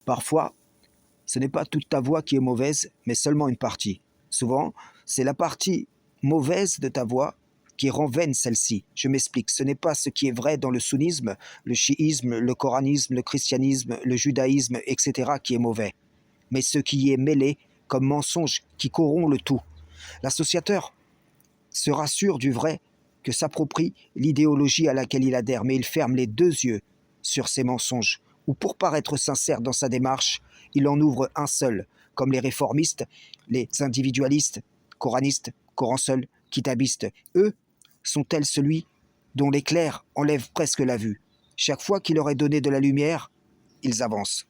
Parfois, ce n'est pas toute ta voix qui est mauvaise, mais seulement une partie. Souvent, c'est la partie mauvaise de ta voix qui rend vaine celle-ci. Je m'explique, ce n'est pas ce qui est vrai dans le sunnisme, le chiisme, le coranisme, le christianisme, le judaïsme, etc. qui est mauvais, mais ce qui y est mêlé comme mensonge qui corrompt le tout. L'associateur se rassure du vrai que s'approprie l'idéologie à laquelle il adhère, mais il ferme les deux yeux sur ces mensonges, ou pour paraître sincère dans sa démarche, il en ouvre un seul, comme les réformistes, les individualistes, coranistes, Coran seul, kitabistes. Eux sont-elles celui dont l'éclair enlève presque la vue. Chaque fois qu'il leur est donné de la lumière, ils avancent.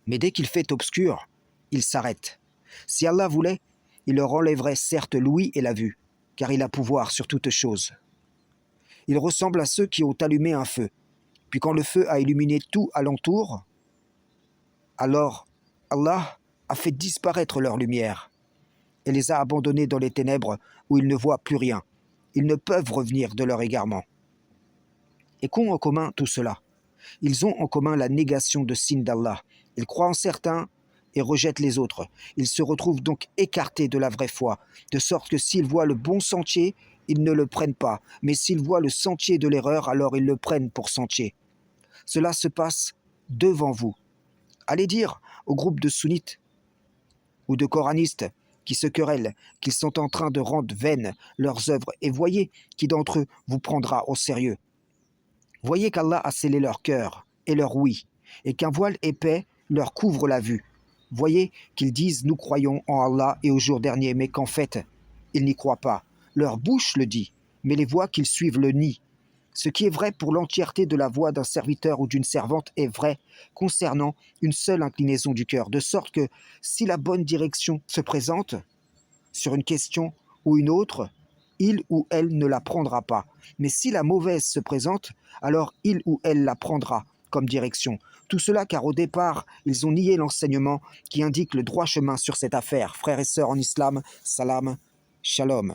Mais dès qu'il fait obscur, ils s'arrêtent. Si Allah voulait, il leur enlèverait certes l'ouïe et la vue, car il a pouvoir sur toute chose. Ils ressemblent à ceux qui ont allumé un feu, puis quand le feu a illuminé tout alentour, alors Allah a fait disparaître leur lumière et les a abandonnés dans les ténèbres où ils ne voient plus rien. Ils ne peuvent revenir de leur égarement. Et qu'ont en commun tout cela? Ils ont en commun la négation de signes d'Allah. Ils croient en certains et rejettent les autres. Ils se retrouvent donc écartés de la vraie foi, de sorte que s'ils voient le bon sentier, ils ne le prennent pas, mais s'ils voient le sentier de l'erreur, alors ils le prennent pour sentier. Cela se passe devant vous. Allez dire au groupe de sunnites ou de coranistes qui se querellent qu'ils sont en train de rendre vaines leurs œuvres, et voyez qui d'entre eux vous prendra au sérieux. Voyez qu'Allah a scellé leur cœur et leur oui, et qu'un voile épais leur couvre la vue. Voyez qu'ils disent « Nous croyons en Allah et au jour dernier », mais qu'en fait, ils n'y croient pas. Leur bouche le dit, mais les voies qu'ils suivent le nient. Ce qui est vrai pour l'entièreté de la voix d'un serviteur ou d'une servante est vrai concernant une seule inclinaison du cœur, de sorte que si la bonne direction se présente sur une question ou une autre, il ou elle ne la prendra pas. Mais si la mauvaise se présente, alors il ou elle la prendra comme direction. Tout cela car au départ, ils ont nié l'enseignement qui indique le droit chemin sur cette affaire. Frères et sœurs en islam, salam, shalom.